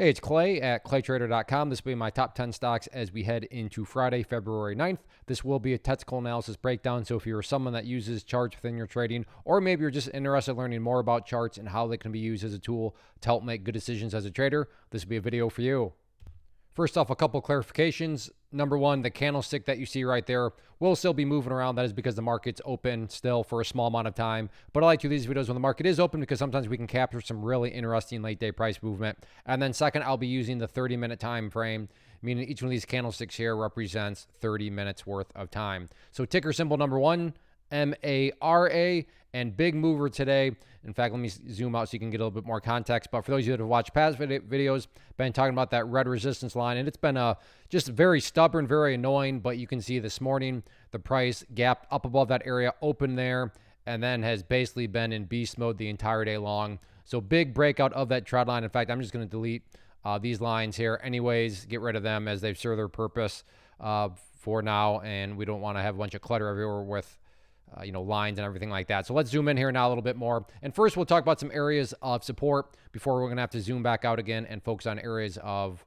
Hey, it's Clay at claytrader.com. This will be my top 10 stocks as we head into Friday, February 9th. This will be a technical analysis breakdown. So if you're someone that uses charts within your trading, or maybe you're just interested in learning more about charts and how they can be used as a tool to help make good decisions as a trader, this will be a video for you. First off, a couple clarifications. Number one, the candlestick that you see right there will still be moving around. That is because the market's open still for a small amount of time. But I like to do these videos when the market is open because sometimes we can capture some really interesting late day price movement. And then second, I'll be using the 30-minute time frame, meaning each one of these candlesticks here represents 30 minutes worth of time. So ticker symbol number one, MARA, and big mover today. In fact, let me zoom out so you can get a little bit more context. But for those of you that have watched past videos, been talking about that red resistance line, and it's been just very stubborn, very annoying. But you can see this morning the price gapped up above that area, opened there, and then has basically been in beast mode the entire day long. So big breakout of that trend line. In fact, I'm just going to delete these lines here anyways, get rid of them as they've served their purpose for now, and we don't want to have a bunch of clutter everywhere with lines and everything like that. So let's zoom in here now a little bit more. And first, we'll talk about some areas of support before we're going to have to zoom back out again and focus on areas of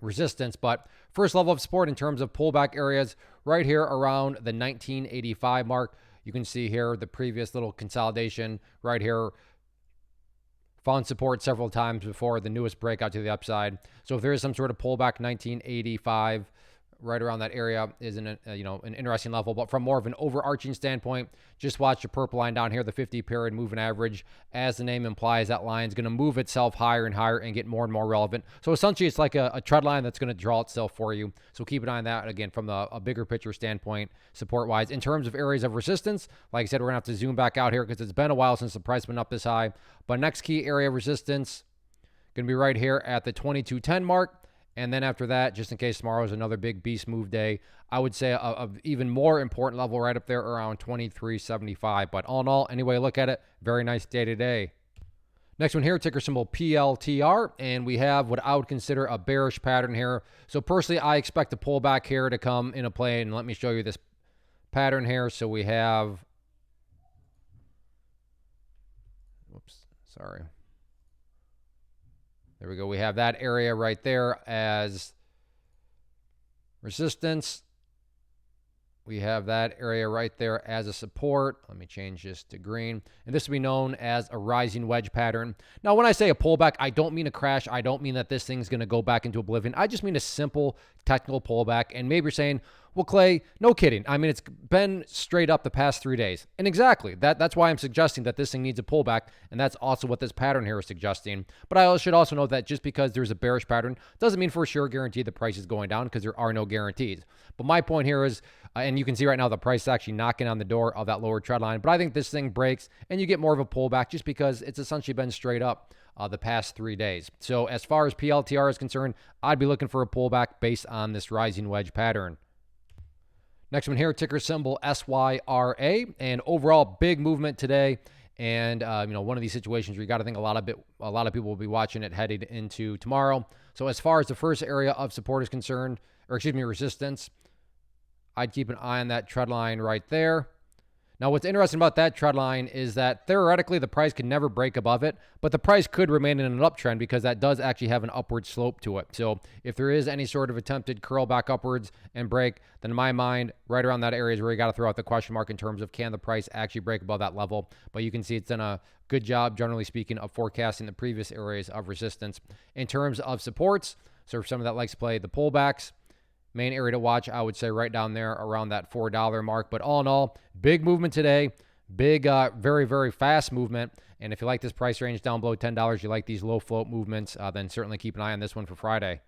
resistance. But first level of support in terms of pullback areas right here around the 1985 mark. You can see here the previous little consolidation right here. Found support several times before the newest breakout to the upside. So if there is some sort of pullback, 1985 right around that area is an interesting level. But from more of an overarching standpoint, just watch the purple line down here, the 50 period moving average. As the name implies, that line is going to move itself higher and higher and get more and more relevant. So essentially, it's like a trend line that's going to draw itself for you. So keep an eye on that, again, from a bigger picture standpoint, support-wise. In terms of areas of resistance, like I said, we're going to have to zoom back out here because it's been a while since the price went up this high. But next key area of resistance, going to be right here at the 2210 mark. And then after that, just in case tomorrow is another big beast move day, I would say a even more important level right up there around 2375. But all in all, anyway, look at it, very nice day today. Next one here, ticker symbol PLTR, and we have what I would consider a bearish pattern here. So personally, I expect a pullback here to come into play, and let me show you this pattern here. So we have, there we go. We have that area right there as resistance. We have that area right there as a support. Let me change this to green. And this will be known as a rising wedge pattern. Now, when I say a pullback, I don't mean a crash. I don't mean that this thing's going to go back into oblivion. I just mean a simple technical pullback. And maybe you're saying, well, Clay, no kidding. I mean, it's been straight up the past 3 days. And exactly, that's why I'm suggesting that this thing needs a pullback. And that's also what this pattern here is suggesting. But I should also note that just because there's a bearish pattern doesn't mean for sure guarantee the price is going down, because there are no guarantees. But my point here is, and you can see right now the price is actually knocking on the door of that lower trend line. But I think this thing breaks and you get more of a pullback just because it's essentially been straight up the past 3 days. So as far as PLTR is concerned, I'd be looking for a pullback based on this rising wedge pattern. Next one here, ticker symbol SYRA, and overall big movement today. And one of these situations where you got to think a lot of people will be watching it headed into tomorrow. So as far as the first area of support is concerned, or excuse me, resistance, I'd keep an eye on that trend line right there. Now, what's interesting about that trend line is that theoretically the price could never break above it, but the price could remain in an uptrend because that does actually have an upward slope to it. So if there is any sort of attempted curl back upwards and break, then in my mind, right around that area is where you got to throw out the question mark in terms of can the price actually break above that level. But you can see it's done a good job, generally speaking, of forecasting the previous areas of resistance. In terms of supports, so for someone that likes to play the pullbacks, main area to watch, I would say right down there around that $4 mark. But all in all, big movement today, big, very, very fast movement. And if you like this price range down below $10, you like these low float movements, then certainly keep an eye on this one for Friday.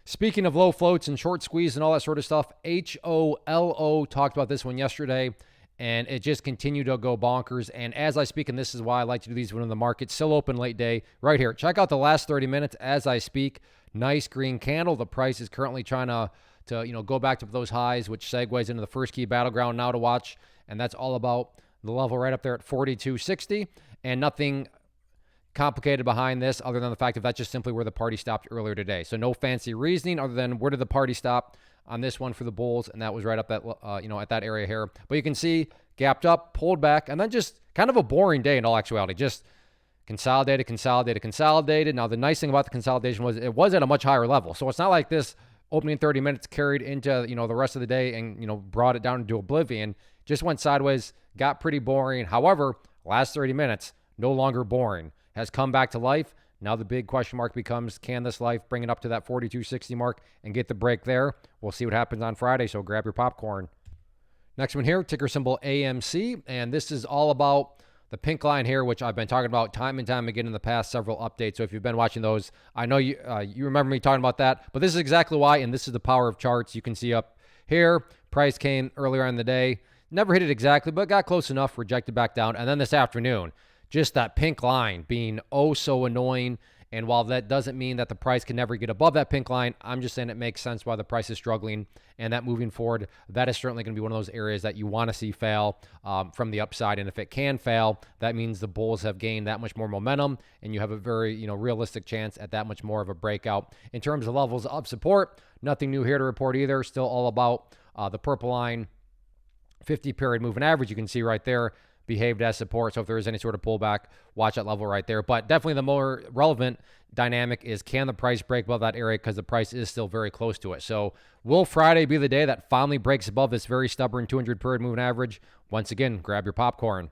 Speaking of low floats and short squeeze and all that sort of stuff, HOLO talked about this one yesterday, and it just continued to go bonkers. And as I speak, and this is why I like to do these when the market's still open late day, right here. Check out the last 30 minutes as I speak. Nice green candle. The price is currently trying to go back to those highs, which segues into the first key battleground now to watch. And that's all about the level right up there at 42.60, and nothing complicated behind this other than the fact that that's just simply where the party stopped earlier today. So no fancy reasoning other than where did the party stop on this one for the bulls, and that was right up that at that area here. But you can see gapped up, pulled back, and then just kind of a boring day in all actuality. Just consolidated. Now, the nice thing about the consolidation was it was at a much higher level. So it's not like this opening 30 minutes carried into, the rest of the day and, brought it down into oblivion. Just went sideways, got pretty boring. However, last 30 minutes, no longer boring. Has come back to life. Now the big question mark becomes, can this life bring it up to that 42.60 mark and get the break there? We'll see what happens on Friday, so grab your popcorn. Next one here, ticker symbol AMC, and this is all about the pink line here, which I've been talking about time and time again in the past several updates. So if you've been watching those, I know you remember me talking about that, but this is exactly why, and this is the power of charts. You can see up here, price came earlier in the day, never hit it exactly, but got close enough, rejected back down, and then this afternoon, just that pink line being oh so annoying. And while that doesn't mean that the price can never get above that pink line, I'm just saying it makes sense why the price is struggling, and that moving forward, that is certainly going to be one of those areas that you want to see fail from the upside. And if it can fail, that means the bulls have gained that much more momentum, and you have a very realistic chance at that much more of a breakout. In terms of levels of support, nothing new here to report either. Still all about the purple line, 50-period moving average. You can see right there, behaved as support. So if there is any sort of pullback, watch that level right there. But definitely the more relevant dynamic is, can the price break above that area? Because the price is still very close to it. So will Friday be the day that finally breaks above this very stubborn 200-period moving average? Once again, grab your popcorn.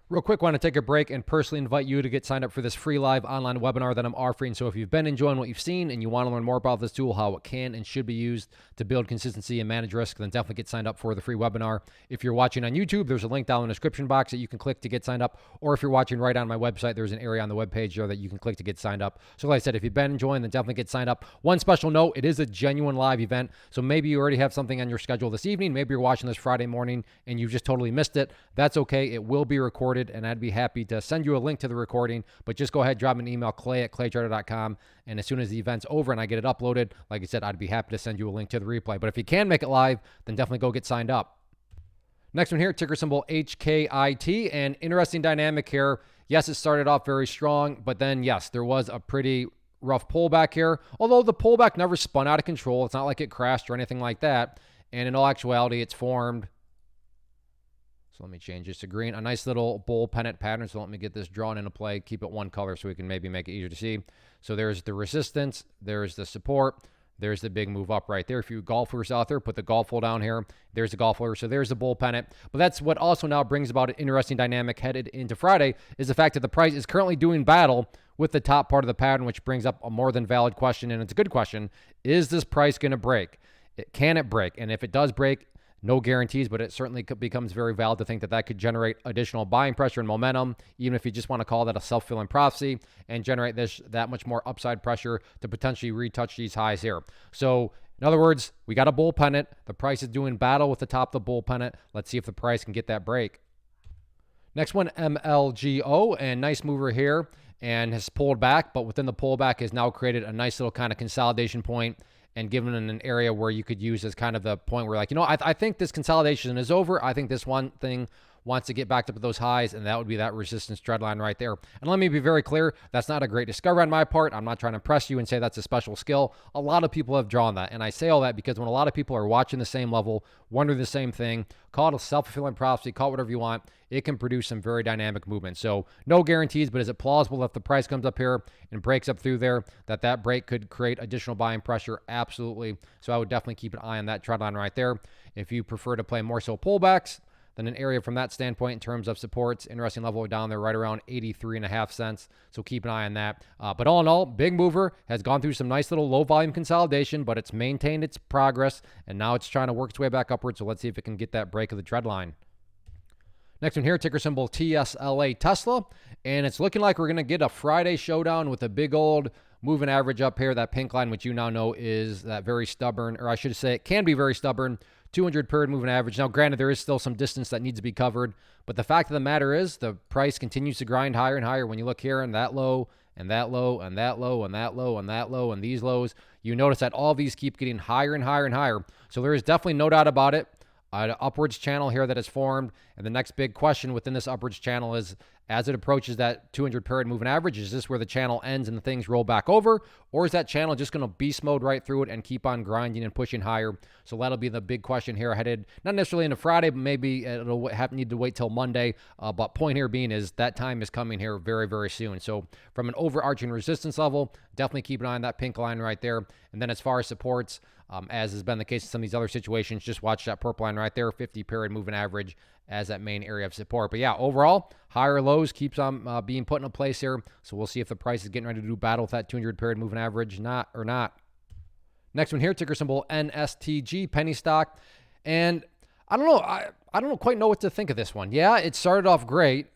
Real quick, want to take a break and personally invite you to get signed up for this free live online webinar that I'm offering. So if you've been enjoying what you've seen and you want to learn more about this tool, how it can and should be used to build consistency and manage risk, then definitely get signed up for the free webinar. If you're watching on YouTube, there's a link down in the description box that you can click to get signed up. Or if you're watching right on my website, there's an area on the webpage there that you can click to get signed up. So like I said, if you've been enjoying, then definitely get signed up. One special note, it is a genuine live event. So maybe you already have something on your schedule this evening. Maybe you're watching this Friday morning and you've just totally missed it. That's okay. It will be recorded, and I'd be happy to send you a link to the recording, but just go ahead, drop me an email, clay@claytrader.com, and as soon as the event's over and I get it uploaded, like I said, I'd be happy to send you a link to the replay. But if you can make it live, then definitely go get signed up. Next one here, ticker symbol HKIT, and interesting dynamic here. Yes, it started off very strong, but then yes, there was a pretty rough pullback here, although the pullback never spun out of control. It's not like it crashed or anything like that, and in all actuality, it's formed. So let me change this to green. A nice little bull pennant pattern. So let me get this drawn into play. Keep it one color so we can maybe make it easier to see. So there's the resistance. There's the support. There's the big move up right there. If you golfers out there, put the golf hole down here. There's the golf hole. So there's the bull pennant. But that's what also now brings about an interesting dynamic headed into Friday, is the fact that the price is currently doing battle with the top part of the pattern, which brings up a more than valid question. And it's a good question. Is this price going to break? Can it break? And if it does break, no guarantees, but it certainly becomes very valid to think that that could generate additional buying pressure and momentum, even if you just want to call that a self-fulfilling prophecy, and generate that much more upside pressure to potentially retouch these highs here. So in other words, we got a bull pennant. The price is doing battle with the top of the bull pennant. Let's see if the price can get that break. Next one, MLGO, and nice mover here, and has pulled back, but within the pullback has now created a nice little kind of consolidation point, and given in an area where you could use as kind of the point where, like, I think this consolidation is over. I think this one thing wants to get back up to those highs, and that would be that resistance trend line right there. And let me be very clear, that's not a great discovery on my part. I'm not trying to impress you and say that's a special skill. A lot of people have drawn that, and I say all that because when a lot of people are watching the same level, wondering the same thing, call it a self-fulfilling prophecy, call it whatever you want, it can produce some very dynamic movement. So no guarantees, but is it plausible if the price comes up here and breaks up through there, that break could create additional buying pressure? Absolutely. So I would definitely keep an eye on that trend line right there. If you prefer to play more so pullbacks, then an area from that standpoint in terms of supports, interesting level down there right around 83.5 cents. So keep an eye on that. But all in all, big mover, has gone through some nice little low volume consolidation, but it's maintained its progress, and now it's trying to work its way back upwards. So let's see if it can get that break of the trend line. Next one here, ticker symbol TSLA, Tesla. And it's looking like we're going to get a Friday showdown with a big old moving average up here, that pink line, which you now know is that very stubborn, or I should say it can be very stubborn, 200-period moving average. Now, granted, there is still some distance that needs to be covered, but the fact of the matter is the price continues to grind higher and higher. When you look here and that low, and that low, and that low, and that low, and that low, and these lows, you notice that all these keep getting higher and higher and higher. So there is definitely no doubt about it. An upwards channel here that is formed, and the next big question within this upwards channel is, as it approaches that 200 period moving average, is this where the channel ends and the things roll back over? Or is that channel just going to beast mode right through it and keep on grinding and pushing higher? So that'll be the big question here headed, not necessarily into Friday, but maybe it'll need to wait till Monday. But point here being is that time is coming here very, very soon. So from an overarching resistance level, definitely keep an eye on that pink line right there. And then as far as supports, as has been the case in some of these other situations, just watch that purple line right there, 50 period moving average as that main area of support. But yeah, overall, higher lows keeps on being put into place here. So we'll see if the price is getting ready to do battle with that 200 period moving average, not. Next one here, ticker symbol NSTG, penny stock. And I don't know, I don't quite know what to think of this one. Yeah, it started off great,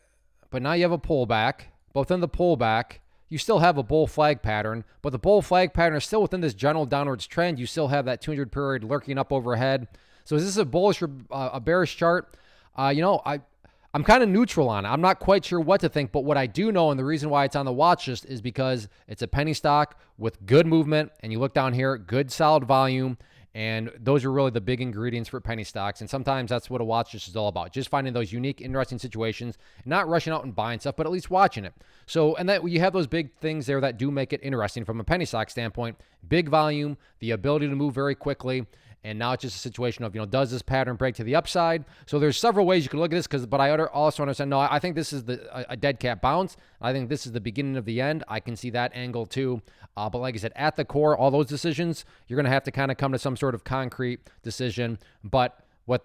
but now you have a pullback. But within the pullback, you still have a bull flag pattern, but the bull flag pattern is still within this general downwards trend. You still have that 200 period lurking up overhead. So is this a bullish or a bearish chart? I'm kind of neutral on it. I'm not quite sure what to think, but what I do know, and the reason why it's on the watch list, is because it's a penny stock with good movement, and you look down here, good solid volume, and those are really the big ingredients for penny stocks. And sometimes that's what a watch list is all about, just finding those unique, interesting situations, not rushing out and buying stuff, but at least watching it. So, and that you have those big things there that do make it interesting from a penny stock standpoint. Big volume, the ability to move very quickly. And now it's just a situation of, does this pattern break to the upside? So there's several ways you can look at this, but I also understand, no, I think this is a dead cat bounce. I think this is the beginning of the end. I can see that angle too. But like I said, at the core, all those decisions, you're going to have to kind of come to some sort of concrete decision. But what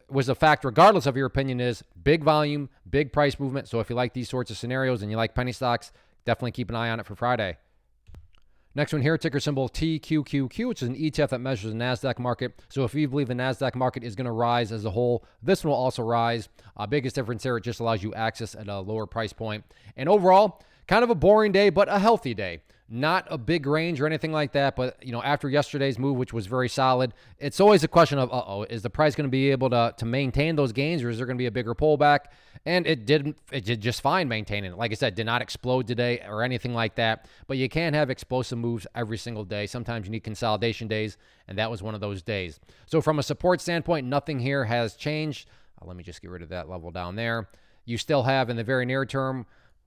was a fact, regardless of your opinion, is big volume, big price movement. So if you like these sorts of scenarios and you like penny stocks, definitely keep an eye on it for Friday. Next one here, ticker symbol TQQQ, which is an ETF that measures the NASDAQ market. So if you believe the NASDAQ market is going to rise as a whole, this one will also rise. Biggest difference there, it just allows you access at a lower price point. And overall, kind of a boring day, but a healthy day. Not a big range or anything like that, but after yesterday's move, which was very solid, it's always a question of, is the price going to be able to maintain those gains, or is there going to be a bigger pullback? And it did just fine maintaining it. Like I said, did not explode today or anything like that, but you can't have explosive moves every single day. Sometimes you need consolidation days, and that was one of those days. So from a support standpoint, nothing here has changed. Let me just get rid of that level down there. You still have in the very near term,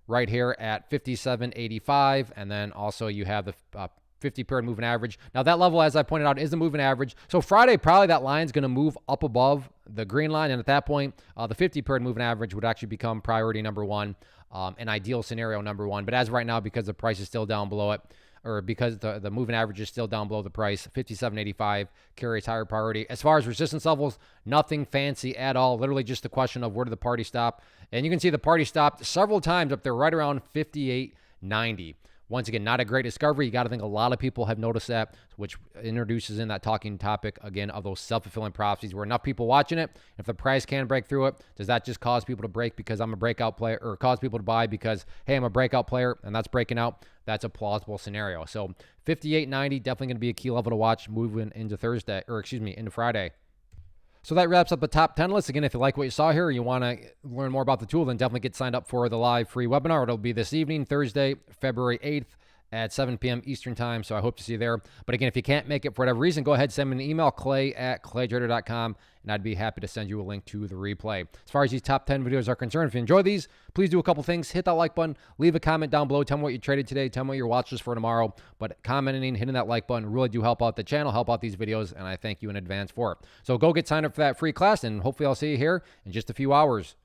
right here at 57.85, and then also you have the 50 period moving average. Now that level, as I pointed out, is the moving average. So Friday, probably that line is going to move up above the green line, and at that point, the 50 period moving average would actually become priority number one, an ideal scenario number one. But as of right now, because the price is still down below it, or because the moving average is still down below the price, 57.85 carries higher priority. As far as resistance levels, nothing fancy at all. Literally just the question of where did the party stop. And you can see the party stopped several times up there right around 58.90. Once again, not a great discovery. You got to think a lot of people have noticed that, which introduces in that talking topic, again, of those self-fulfilling prophecies where enough people watching it. If the price can break through it, does that just cause people to break because I'm a breakout player, or cause people to buy because, hey, I'm a breakout player and that's breaking out? That's a plausible scenario. So 58.90, definitely going to be a key level to watch moving into into Friday. So that wraps up the top 10 list. Again, if you like what you saw here, or you want to learn more about the tool, then definitely get signed up for the live free webinar. It'll be this evening, Thursday, February 8th at 7 p.m. Eastern time. So I hope to see you there. But again, if you can't make it for whatever reason, go ahead, send me an email, clay@claytrader.com, and I'd be happy to send you a link to the replay. As far as these top 10 videos are concerned, if you enjoy these, please do a couple things. Hit that like button, leave a comment down below. Tell me what you traded today. Tell me what your watch list for tomorrow. But commenting, hitting that like button really do help out the channel, help out these videos, and I thank you in advance for it. So go get signed up for that free class, and hopefully I'll see you here in just a few hours.